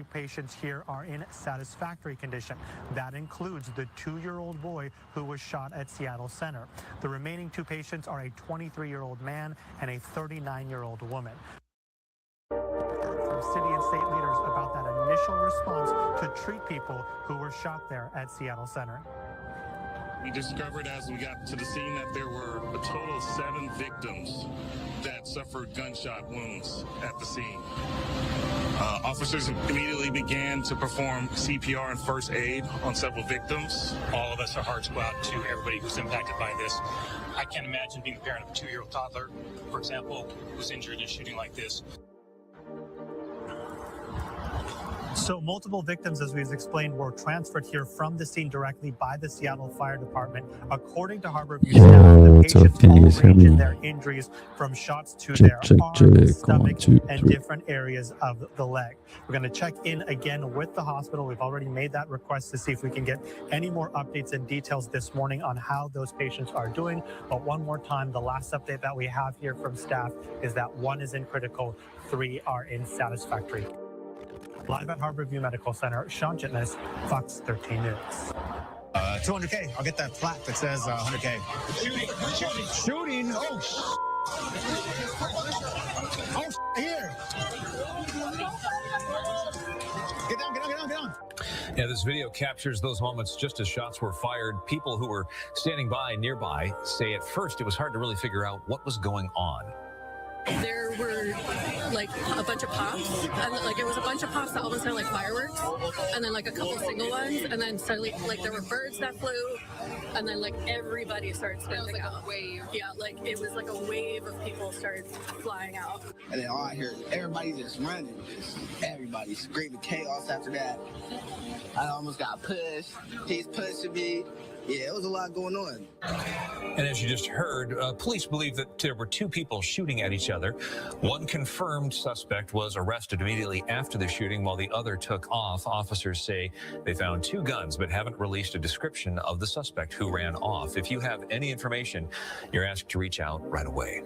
Patients here are in satisfactory condition. That includes the 2-year-old boy who was shot at Seattle Center. The remaining 2 patients are a 23-year-old man and a 39-year-old woman. From city and state leaders about that initial response to treat people who were shot there at Seattle Center. We discovered as we got to the scene that there were a total of 7 victims that suffered gunshot wounds at the scene. Officers immediately began to perform CPR and first aid on several victims. All of us, our hearts go out to everybody who's impacted by this. I can't imagine being the parent of a 2-year-old toddler, for example, who's injured in a shooting like this. So multiple victims, as we've explained, were transferred here from the scene directly by the Seattle Fire Department. According to Harborview staff, the patients all range in their injuries from shots to their arms, stomach, and different areas of the leg. We're going to check in again with the hospital. We've already made that request to see if we can get any more updates and details this morning on how those patients are doing. But one more time, the last update that we have here from staff is that 1 is in critical, 3 are in satisfactory. Live at Harborview Medical Center, Sean Chitness, Fox 13 News. 200K. I'll get that plaque that says 100K. Shooting? Oh, here. Get down. Yeah, this video captures those moments just as shots were fired. People who were standing by nearby say at first it was hard to really figure out what was going on. There were like a bunch of pops, and like it was a bunch of pops that almost sounded like fireworks, and then like a couple single ones, and then suddenly like there were birds that flew, and then like everybody started standing out. A wave. Yeah, like it was like a wave of people started flying out. And then all I heard, everybody just running, everybody screaming chaos after that. I almost got pushed. He's pushing me. Yeah, it was a lot going on. And as you just heard, police believe that there were 2 people shooting at each other. One confirmed suspect was arrested immediately after the shooting while the other took off. Officers say they found 2 guns but haven't released a description of the suspect who ran off. If you have any information, you're asked to reach out right away.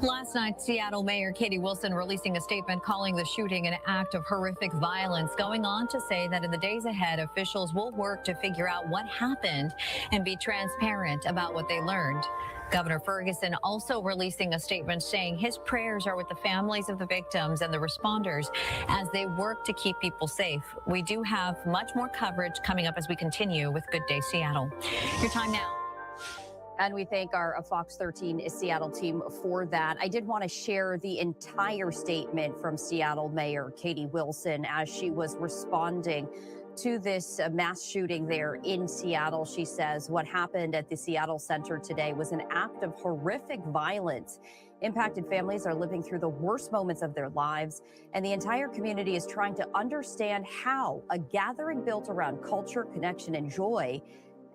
Last night, Seattle Mayor Katie Wilson releasing a statement calling the shooting an act of horrific violence, going on to say that in the days ahead, officials will work to figure out what happened and be transparent about what they learned. Governor Ferguson also releasing a statement saying his prayers are with the families of the victims and the responders as they work to keep people safe. We do have much more coverage coming up as we continue with Good Day Seattle. Your time now. And we thank our Fox 13 Seattle team for that. I did want to share the entire statement from Seattle Mayor Katie Wilson as she was responding to this mass shooting there in Seattle. She says what happened at the Seattle Center today was an act of horrific violence. Impacted families are living through the worst moments of their lives, and the entire community is trying to understand how a gathering built around culture, connection, and joy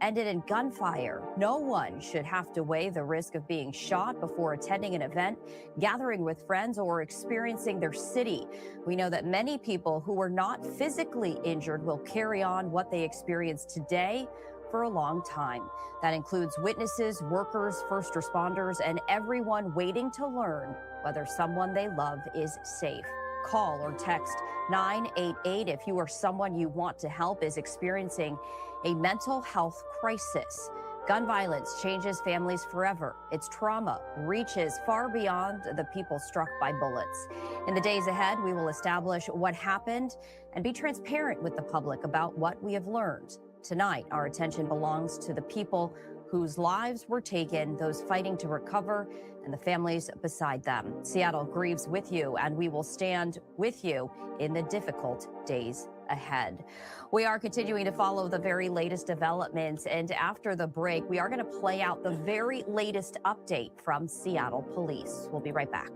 ended in gunfire. No one should have to weigh the risk of being shot before attending an event, gathering with friends, or experiencing their city. We know that many people who were not physically injured will carry on what they experienced today for a long time. That includes witnesses, workers, first responders, and everyone waiting to learn whether someone they love is safe. Call or text 988 if you or someone you want to help is experiencing a mental health crisis. Gun violence changes families forever. Its trauma reaches far beyond the people struck by bullets. In the days ahead, we will establish what happened and be transparent with the public about what we have learned. Tonight, our attention belongs to the people whose lives were taken, those fighting to recover, and the families beside them. Seattle grieves with you, and we will stand with you in the difficult days ahead. We are continuing to follow the very latest developments, and after the break, we are going to play out the very latest update from Seattle Police. We'll be right back.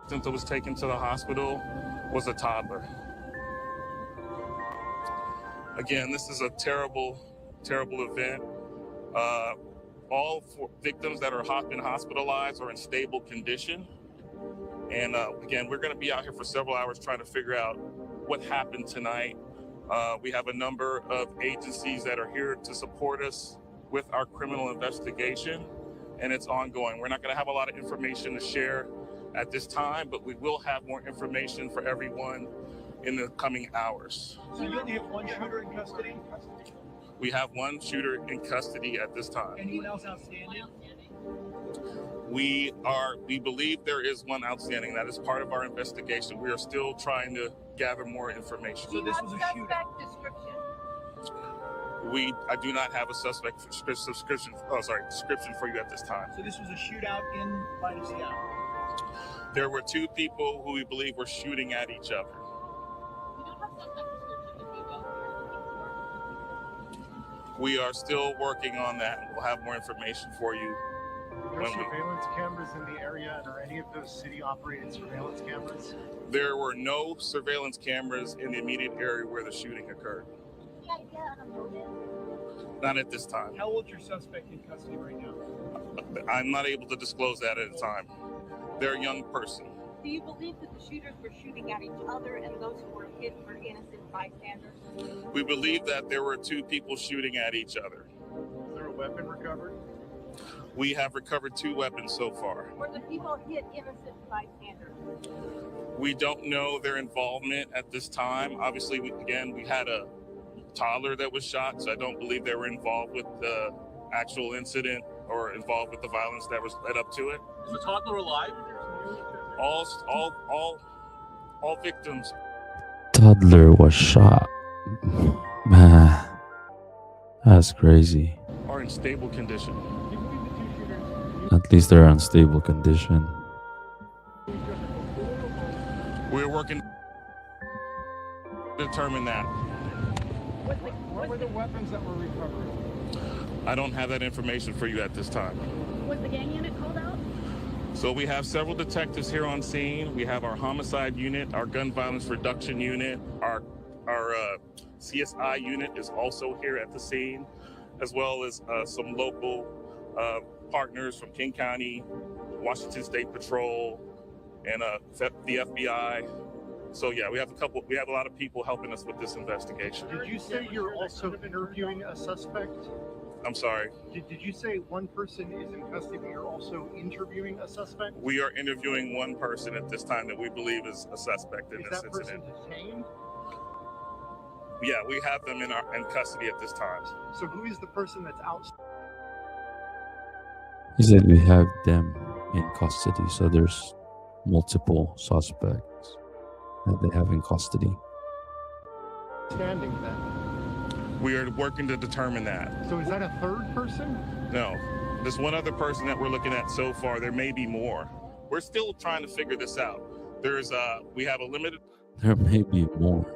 that was taken to the hospital was a toddler. Again, this is a terrible, terrible event. All 4 victims that are been hospitalized are in stable condition. And again, we're going to be out here for several hours trying to figure out what happened tonight. We have a number of agencies that are here to support us with our criminal investigation, and it's ongoing. We're not going to have a lot of information to share at this time, but we will have more information for everyone in the coming hours. So you only have one shooter in custody? We have one shooter in custody at this time. Anyone else outstanding? We believe there is one outstanding. That is part of our investigation. We are still trying to gather more information. So this was a shooter. I do not have a suspect description for you at this time. So this was a shootout in light of Seattle. There were 2 people who we believe were shooting at each other. We are still working on that. We'll have more information for you. Are there surveillance cameras in the area, and are any of those city-operated surveillance cameras? There were no surveillance cameras in the immediate area where the shooting occurred. Not at this time. How old is your suspect in custody right now? I'm not able to disclose that at a time. They're a young person. Do you believe that the shooters were shooting at each other and those who were hit were innocent bystanders? We believe that there were 2 people shooting at each other. Was there a weapon recovered? We have recovered 2 weapons so far. Were the people hit innocent bystanders? We don't know their involvement at this time. Obviously, we had a toddler that was shot, so I don't believe they were involved with the actual incident or involved with the violence that was led up to it. Is the toddler alive? All victims. Toddler was shot. Man, that's crazy. Are in stable condition. At least they're in stable condition. We're working to determine that. What were the weapons that were recovered? I don't have that information for you at this time. Was the gang unit called out? So we have several detectives here on scene. We have our homicide unit, our gun violence reduction unit, our CSI unit is also here at the scene, as well as some local partners from King County, Washington State Patrol, and the FBI. So yeah, we have a lot of people helping us with this investigation. Did you say you're also interviewing a suspect? I'm sorry. Did you say one person is in custody, but you're also interviewing a suspect? We are interviewing one person at this time that we believe is a suspect in this incident. Is that person detained? Yeah, we have them in custody at this time. So who is the person that's out? He said we have them in custody, so there's multiple suspects that they have in custody. Standing then? We are working to determine that. So is that a third person? No, there's one other person that we're looking at so far. There may be more. We're still trying to figure this out. We have a limited. There may be more.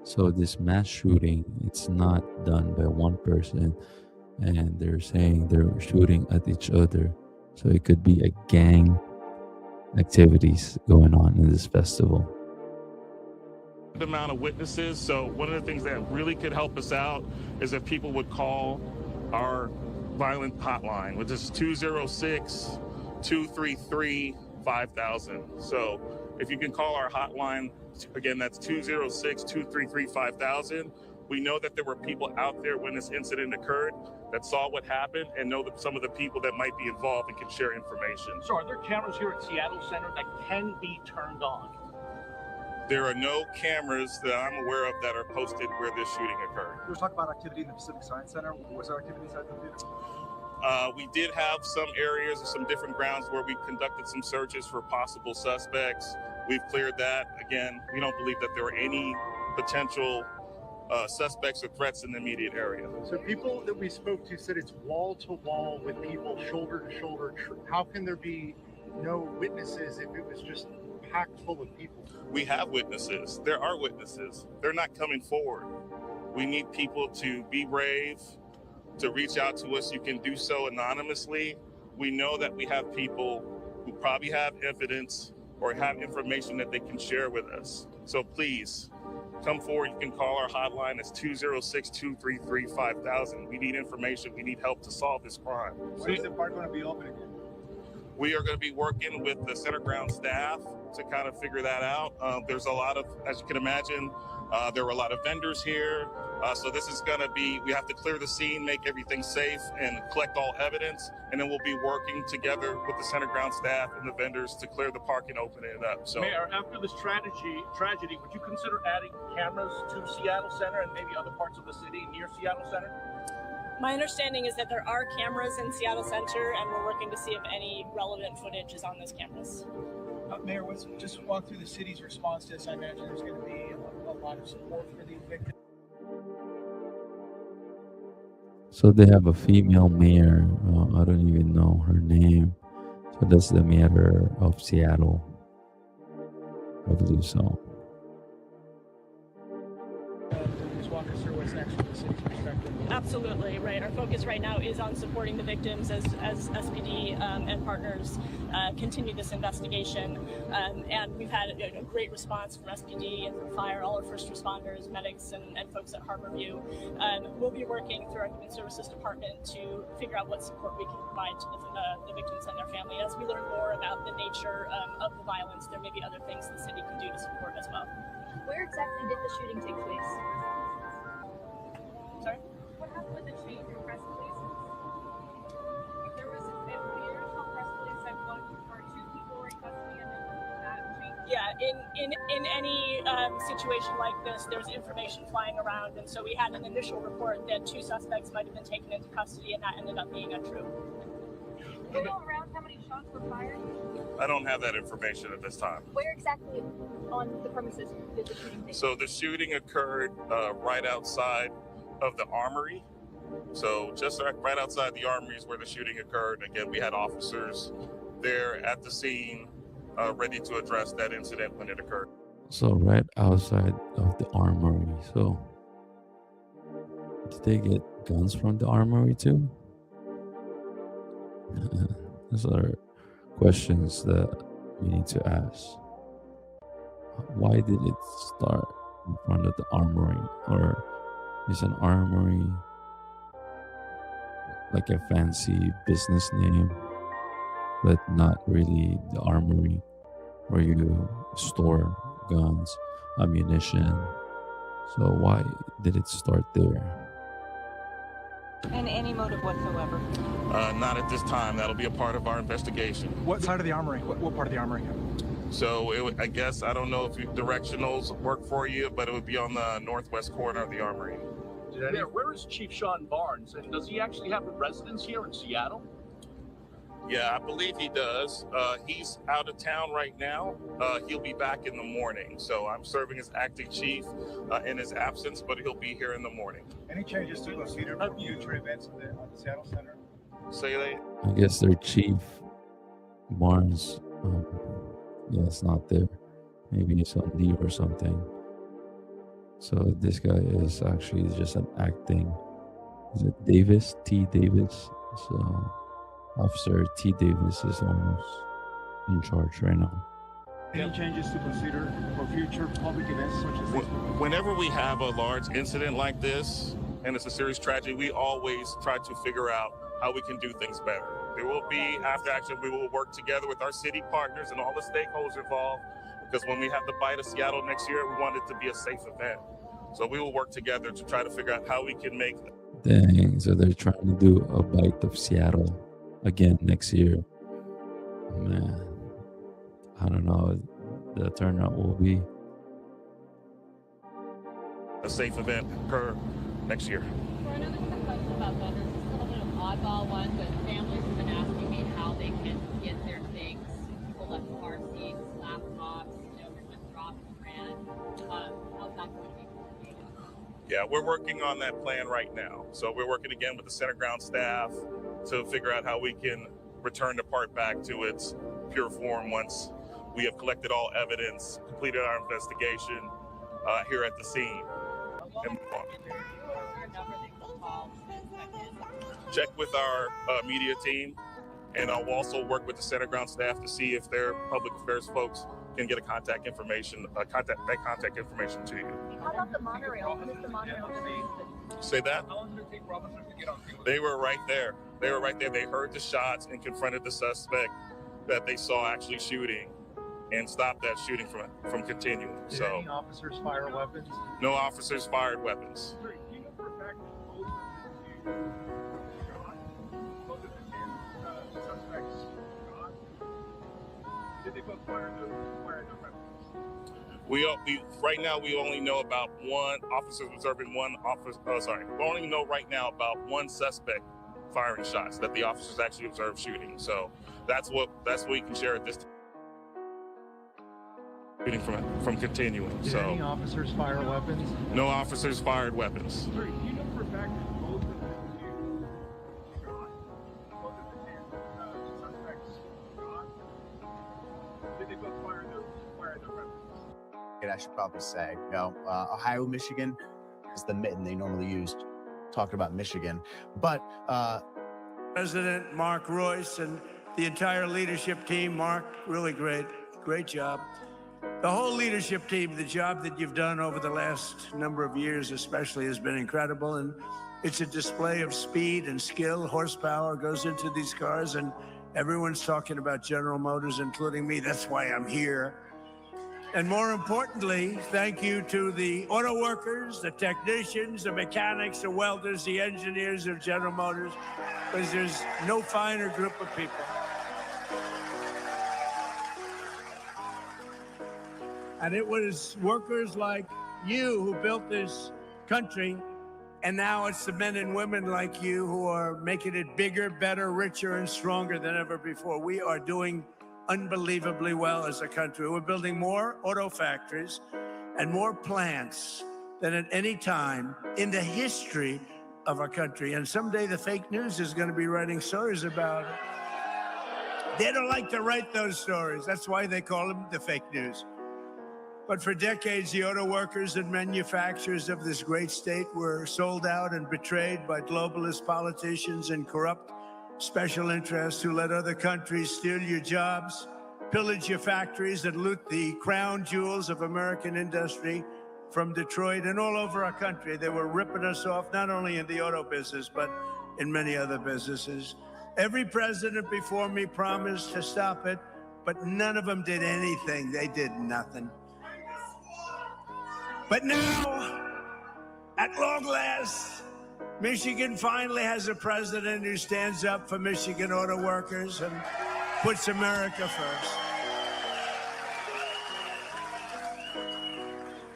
So this mass shooting, it's not done by one person, and they're saying they're shooting at each other. So it could be a gang activities going on in this festival. Amount of witnesses. So one of the things that really could help us out is if people would call our violent hotline, which is 206-233-5000. So if you can call our hotline, again, that's 206-233-5000. We know that there were people out there when this incident occurred that saw what happened and know that some of the people that might be involved and can share information. So are there cameras here at Seattle Center that can be turned on? There are no cameras that I'm aware of that are posted where this shooting occurred. There was talk about activity in the Pacific Science Center. Was there activity inside the theater? We did have some areas or some different grounds where we conducted some searches for possible suspects. We've cleared that. Again, we don't believe that there were any potential suspects or threats in the immediate area. So people that we spoke to said it's wall to wall with people shoulder to shoulder. How can there be no witnesses if it was just packed full of people? We have witnesses. There are witnesses. They're not coming forward. We need people to be brave, to reach out to us. You can do so anonymously. We know that we have people who probably have evidence or have information that they can share with us. So please come forward. You can call our hotline. It's 206-233-5000. We need information. We need help to solve this crime. When is the park going to be open again? We are going to be working with the center ground staff to kind of figure that out. There's a lot of, as you can imagine, there were a lot of vendors here. So this is going to be, we have to clear the scene, make everything safe, and collect all evidence. And then we'll be working together with the center ground staff and the vendors to clear the park and open it up. So, Mayor, after this tragedy, would you consider adding cameras to Seattle Center and maybe other parts of the city near Seattle Center? My understanding is that there are cameras in Seattle Center, and we're working to see if any relevant footage is on those cameras. Mayor, just walk through the city's response to this. I imagine there's going to be a lot of support for these victims. So they have a female mayor. I don't even know her name. So that's the mayor of Seattle. I believe so. Just walk us through what's next from the city's perspective. Absolutely, right. Our focus right now is on supporting the victims as SPD and partners continue this investigation. And we've had a great response from SPD and from fire, all our first responders, medics, and folks at Harborview. We'll be working through our Human Services Department to figure out what support we can provide to the victims and their family. As we learn more about the nature of the violence, there may be other things the city can do to support as well. Where exactly did the shooting take place? Sorry? What happened with the change in press releases? There was the original press release that one or two people were in custody and then that changed. Yeah, in any situation like this, there's information flying around, and so we had an initial report that 2 suspects might have been taken into custody, and that ended up being untrue. Do you know around how many shots were fired? I don't have that information at this time. Where exactly on the premises did the shooting take place? So the shooting occurred right outside of the armory. So just right outside the armory is where the shooting occurred. Again, we had officers there at the scene ready to address that incident when it occurred. So right outside of the armory. So did they get guns from the armory too? Those are questions that we need to ask. Why did it start in front of the armory? Or is an armory like a fancy business name, but not really the armory where you store guns, ammunition? So why did it start there? And any motive whatsoever? Not at this time. That'll be a part of our investigation. What side of the armory? What part of the armory? So I guess, I don't know if directionals work for you, but it would be on the northwest corner of the armory. Yeah, where is Chief Sean Barnes, and does he actually have a residence here in Seattle? Yeah, I believe he does. He's out of town right now. He'll be back in the morning. So I'm serving as acting chief in his absence, but he'll be here in the morning. Any changes to consider for future events at the Seattle Center? Say that. I guess their chief, Barnes, yeah, it's not there. Maybe he's on leave or something. So this guy is actually just an acting. Is it Davis? T. Davis. So Officer T. Davis is almost in charge right now. Any changes to consider for future public events such as this? Whenever we have a large incident like this, and it's a serious tragedy, we always try to figure out how we can do things better. There will be, after action, we will work together with our city partners and all the stakeholders involved, because when we have the Bite of Seattle next year, we want it to be a safe event. So we will work together to try to figure out how we can make that. Dang, so they're trying to do a Bite of Seattle again next year. Man, I don't know what the turnout will be. A safe event occur next year. For another quick question about vendors, it's a little bit of an oddball one, but families have been asking me how they can get their things. People left car seats, laptops, everyone dropped and ran. How's that going to be coordinated? Yeah, we're working on that plan right now. So we're working again with the center ground staff to figure out how we can return the park back to its pure form once we have collected all evidence, completed our investigation here at the scene. And check with our media team And I'll also work with the center ground staff to see if their public affairs folks can get a contact information to you. How about the monorail? When is the monorail going to be open? Say that? How long did it take for officers to get on field? They were right there. They were right there. They heard the shots and confronted the suspect that they saw actually shooting and stopped that shooting from continuing. Did So any officers fire weapons? no officers fired weapons. Sir, do you know for a fact that both of the two shot? Both of the two suspects shot? Did they both fire their weapons? We right now we only know about one officer observing one officer. We only know right now about one suspect firing shots that the officers actually observed shooting. So that's what we can share at this time. Shooting from continuing. Did So any officers fire weapons? no officers fired weapons. Sir, do you know for a fact that both of the two shot? Both of the two suspects shot? Did they both fire their weapons? I should probably say, Ohio, Michigan is the mitten they normally used. Talking about Michigan, but President Mark Royce and the entire leadership team. Mark, really great job. The whole leadership team, the job that you've done over the last number of years especially has been incredible, and it's a display of speed and skill. Horsepower goes into these cars, and everyone's talking about General Motors, including me. That's why I'm here. And more importantly, thank you to the auto workers, the technicians, the mechanics, the welders, the engineers of General Motors, because there's no finer group of people. And it was workers like you who built this country, and now it's the men and women like you who are making it bigger, better, richer, and stronger than ever before. We are doing unbelievably well as a country. We're building more auto factories and more plants than at any time in the history of our country. And someday the fake news is going to be writing stories about it. They don't like to write those stories. That's why they call them the fake news. But for decades, the auto workers and manufacturers of this great state were sold out and betrayed by globalist politicians and corrupt special interests who let other countries steal your jobs, pillage your factories, and loot the crown jewels of American industry from Detroit and all over our country. They were ripping us off, not only in the auto business, but in many other businesses. Every president before me promised to stop it, but none of them did anything. They did nothing. But now, at long last, Michigan finally has a president who stands up for Michigan auto workers and puts America first.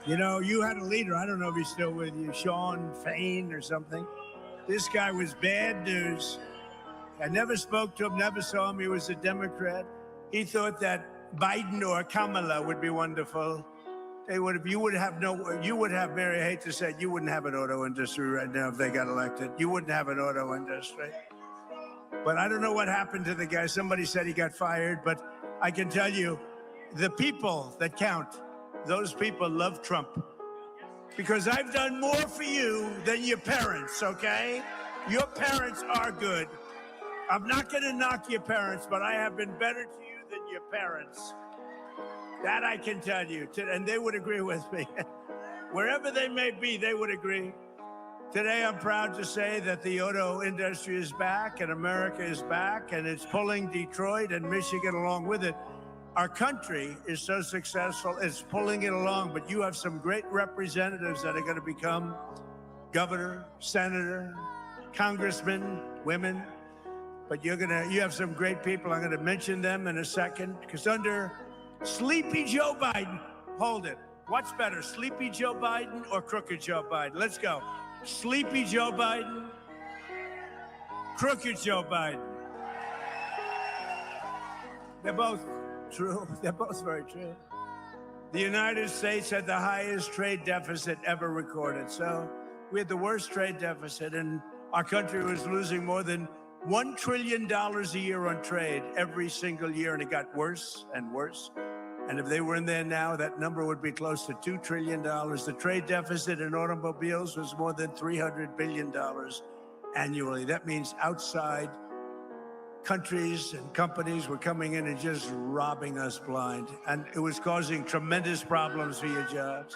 You know, you had a leader, I don't know if he's still with you, Sean Fain or something. This guy was bad news. I never spoke to him, never saw him. He was a Democrat. He thought that Biden or Kamala would be wonderful. You would have, Mary, I hate to say it, you wouldn't have an auto industry right now if they got elected. You wouldn't have an auto industry. But I don't know what happened to the guy. Somebody said he got fired, but I can tell you, the people that count, those people love Trump. Because I've done more for you than your parents, okay? Your parents are good. I'm not going to knock your parents, but I have been better to you than your parents. That I can tell you, and they would agree with me. Wherever they may be, they would agree. Today, I'm proud to say that the auto industry is back and America is back, and it's pulling Detroit and Michigan along with it. Our country is so successful, it's pulling it along, but you have some great representatives that are going to become governor, senator, congressman, women, but you have some great people. I'm going to mention them in a second, because under Sleepy Joe Biden, hold it. What's better, Sleepy Joe Biden or Crooked Joe Biden? Let's go. Sleepy Joe Biden, Crooked Joe Biden. They're both true. They're both very true. The United States had the highest trade deficit ever recorded. So we had the worst trade deficit, and our country was losing more than $1 trillion a year on trade every single year, and it got worse and worse. And if they were in there now, that number would be close to $2 trillion. The trade deficit in automobiles was more than $300 billion annually. That means outside countries and companies were coming in and just robbing us blind. And it was causing tremendous problems for your jobs.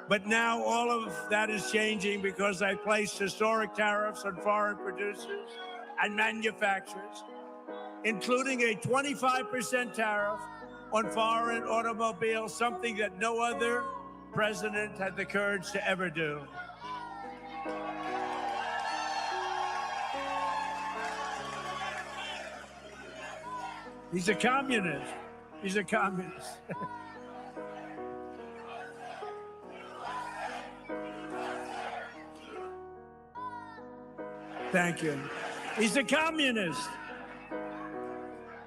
But now all of that is changing because I placed historic tariffs on foreign producers and manufacturers, including a 25% tariff on foreign automobiles, something that no other president had the courage to ever do. He's a communist. He's a communist. Thank you. He's a communist.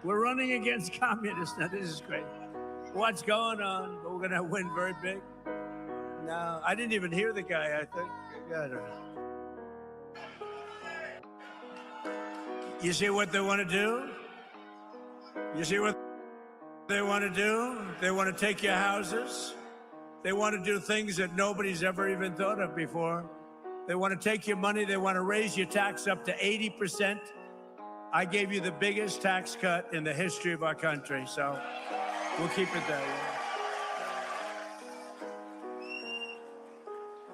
We're running against communists. Now, this is great. What's going on? We're going to win very big. No, I didn't even hear the guy, I think. I don't know. You see what they want to do? You see what they want to do? They want to take your houses. They want to do things that nobody's ever even thought of before. They want to take your money. They want to raise your tax up to 80%. I gave you the biggest tax cut in the history of our country, so we'll keep it that way.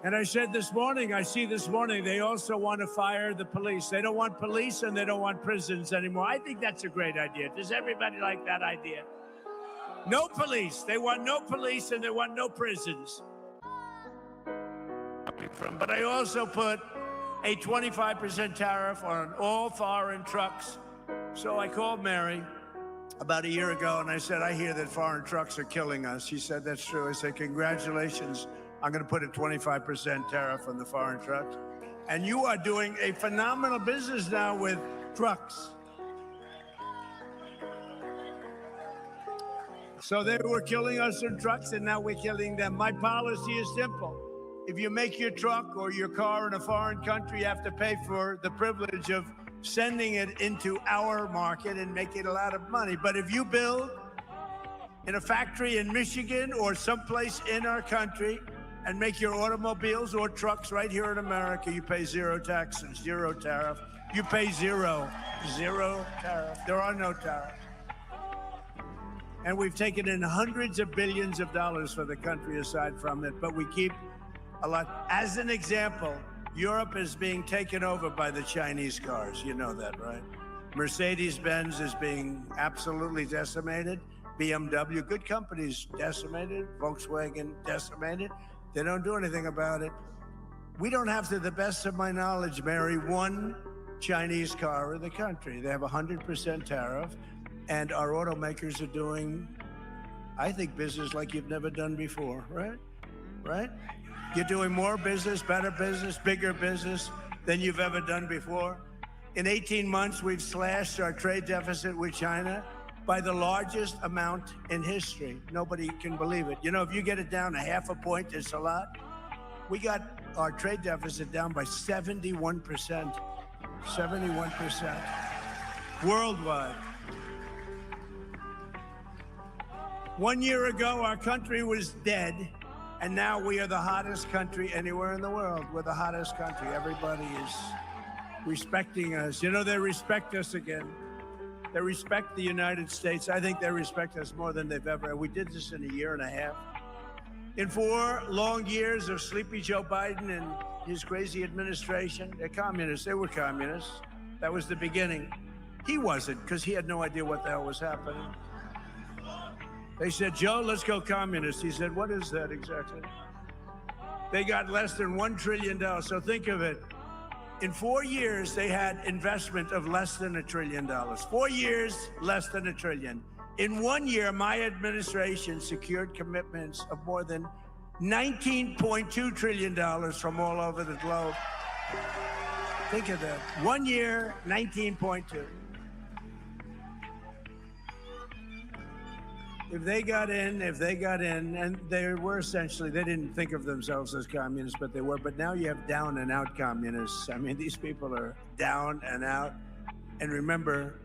And I said this morning, they also want to fire the police. They don't want police and they don't want prisons anymore. I think that's a great idea. Does everybody like that idea? No police. They want no police and they want no prisons. But I also put a 25% tariff on all foreign trucks. So I called Mary about a year ago and I said, I hear that foreign trucks are killing us. She said, that's true. I said, congratulations. I'm going to put a 25% tariff on the foreign trucks. And you are doing a phenomenal business now with trucks. So they were killing us in trucks and now we're killing them. My policy is simple. If you make your truck or your car in a foreign country, you have to pay for the privilege of sending it into our market and making a lot of money. But if you build in a factory in Michigan or someplace in our country and make your automobiles or trucks right here in America, you pay zero taxes, zero tariff. You pay zero tariff. There are no tariffs. And we've taken in hundreds of billions of dollars for the country aside from it, but we keep a lot. As an example, Europe is being taken over by the Chinese cars. You know that, right? Mercedes-Benz is being absolutely decimated. BMW, good companies, decimated. Volkswagen, decimated. They don't do anything about it. We don't have, to the best of my knowledge, Mary, one Chinese car in the country. They have 100% tariff, and our automakers are doing, I think, business like you've never done before, right? Right? You're doing more business, better business, bigger business than you've ever done before. In 18 months, we've slashed our trade deficit with China by the largest amount in history. Nobody can believe it. You know, if you get it down a half a point, it's a lot. We got our trade deficit down by 71%. 71% worldwide. 1 year ago, our country was dead. And now we are the hottest country anywhere in the world. We're the hottest country. Everybody is respecting us. You know, they respect us again. They respect the United States. I think they respect us more than they've ever. We did this in a year and a half. In 4 long years of sleepy Joe Biden and his crazy administration, they're communists. They were communists. That was the beginning. He wasn't, because he had no idea what the hell was happening. They said, Joe, let's go communist. He said, what is that exactly? They got less than $1 trillion. So think of it. In 4 years, they had investment of less than $1 trillion. 4 years, less than $1 trillion. In 1 year, my administration secured commitments of more than $19.2 trillion from all over the globe. Think of that. 1 year, 19.2. If they got in, and they were essentially, they didn't think of themselves as communists, but they were. But now you have down and out communists. I mean, these people are down and out. And remember,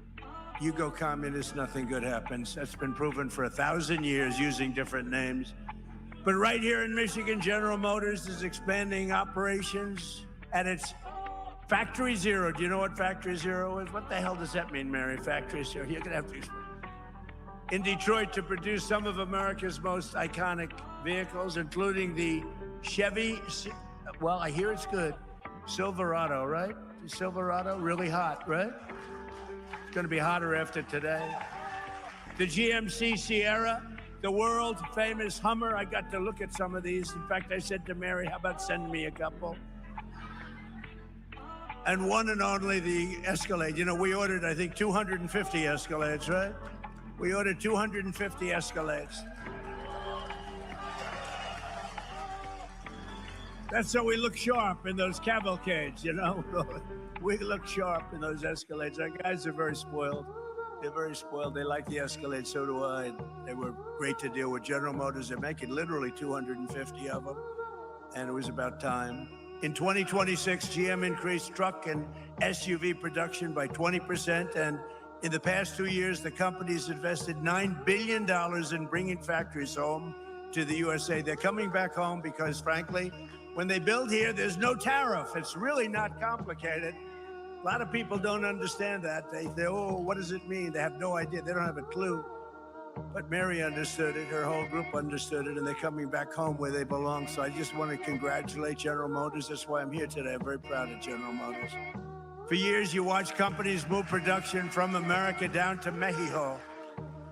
you go communist, nothing good happens. That's been proven for 1,000 years using different names. But right here in Michigan, General Motors is expanding operations at its Factory Zero. Do you know what Factory Zero is? What the hell does that mean, Mary? Factory Zero. You're going to have to explain. In Detroit to produce some of America's most iconic vehicles, including the Chevy, well, I hear it's good, Silverado, right? The Silverado, really hot, right? It's going to be hotter after today. The GMC Sierra, the world famous Hummer. I got to look at some of these. In fact, I said to Mary, how about sending me a couple? And one and only the Escalade. You know, we ordered, I think, 250 Escalades, right? We ordered 250 Escalades. That's so we look sharp in those cavalcades, you know? We look sharp in those Escalades. Our guys are very spoiled. They're very spoiled. They like the Escalade, so do I. They were great to deal with. General Motors, they're making literally 250 of them, and it was about time. In 2026, GM increased truck and SUV production by 20%, and in the past 2 years, the company's invested $9 billion in bringing factories home to the USA. They're coming back home because, frankly, when they build here, there's no tariff. It's really not complicated. A lot of people don't understand that. They oh, what does it mean? They have no idea. They don't have a clue. But Mary understood it. Her whole group understood it, and they're coming back home where they belong. So I just want to congratulate General Motors. That's why I'm here today. I'm very proud of General Motors. For years, you watch companies move production from America down to Mexico.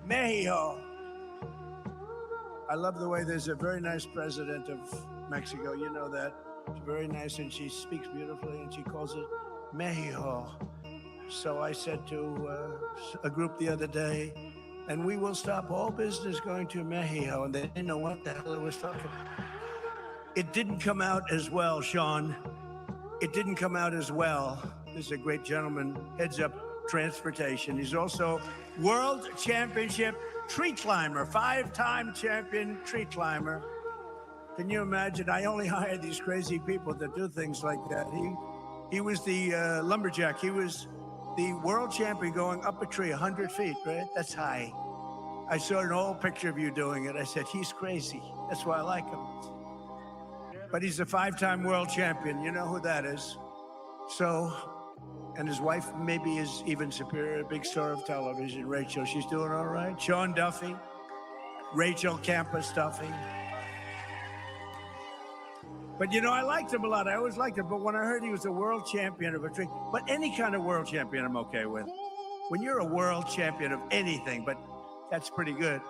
Mexico. I love the way there's a very nice president of Mexico. You know that. She's very nice, and she speaks beautifully, and she calls it Mexico. So I said to a group the other day, and we will stop all business going to Mexico. And they didn't know what the hell it was talking about. It didn't come out as well, Sean. It didn't come out as well. This is a great gentleman, heads up transportation. He's also world championship tree climber, 5-time champion tree climber. Can you imagine? I only hire these crazy people that do things like that. He was the lumberjack. He was the world champion going up a tree 100 feet, right? That's high. I saw an old picture of you doing it. I said, he's crazy. That's why I like him. But he's a 5-time world champion. You know who that is. So, and his wife maybe is even superior, a big star of television, Rachel. She's doing all right. Sean Duffy, Rachel Campus Duffy. But you know, I liked him a lot. I always liked him. But when I heard he was a world champion of a tree, but any kind of world champion I'm okay with. When you're a world champion of anything, but that's pretty good.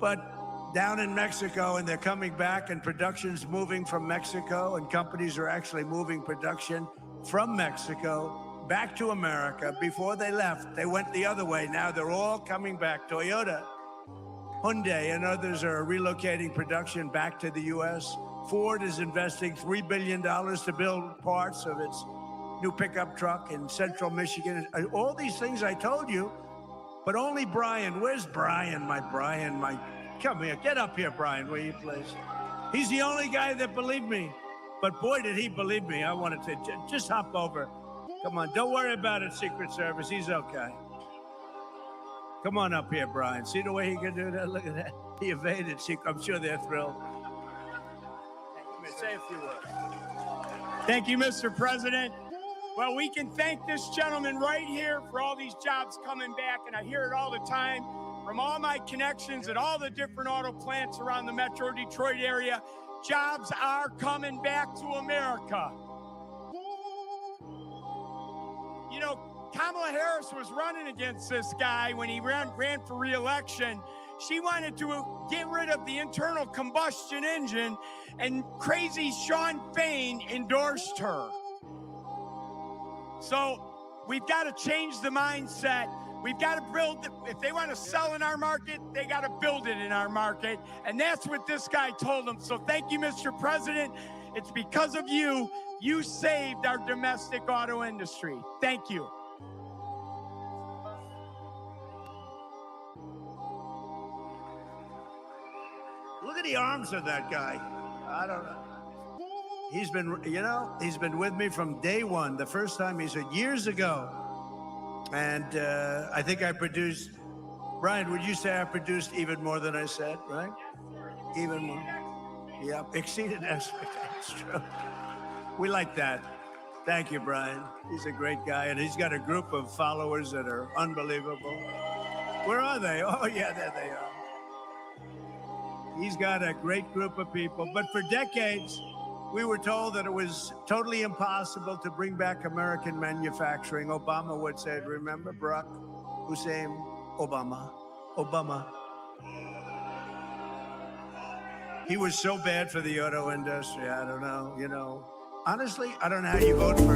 But down in Mexico, and they're coming back, and production's moving from Mexico, and companies are actually moving production from Mexico back to America. Before they left, they went the other way. Now they're all coming back. Toyota, Hyundai, and others are relocating production back to the U.S. Ford is investing $3 billion to build parts of its new pickup truck in central Michigan. All these things I told you, but only Brian. Where's Brian? My come here. Get up here, Brian, will you please? He's the only guy that believed me. But boy, did he believe me. I wanted to just hop over. Come on, don't worry about it, Secret Service. He's okay. Come on up here, Brian. See the way he can do that? Look at that. He evaded Secret. I'm sure they're thrilled. Say a few words. Thank you, Mr. President. Well, we can thank this gentleman right here for all these jobs coming back, and I hear it all the time from all my connections at all the different auto plants around the Metro Detroit area. Jobs are coming back to America. You know, Kamala Harris was running against this guy when he ran for re-election. She wanted to get rid of the internal combustion engine, and crazy Sean Fain endorsed her. So we've got to change the mindset. We've got to build, if they want to sell in our market, they got to build it in our market. And that's what this guy told them. So thank you, Mr. President. It's because of you, you saved our domestic auto industry. Thank you. Look at the arms of that guy. I don't know. He's been, he's been with me from day one. The first time he said years ago. And I think I produced, Brian, would you say I produced even more than I said, right? Even more. Yeah, exceeded expectations. True. We like that. Thank you, Brian. He's a great guy, and he's got a group of followers that are unbelievable. Where are they? Oh, yeah, there they are. He's got a great group of people. But for decades, we were told that it was totally impossible to bring back American manufacturing. Obama would say, remember Barack Hussein Obama? Obama. He was so bad for the auto industry. I don't know, honestly, I don't know how you vote for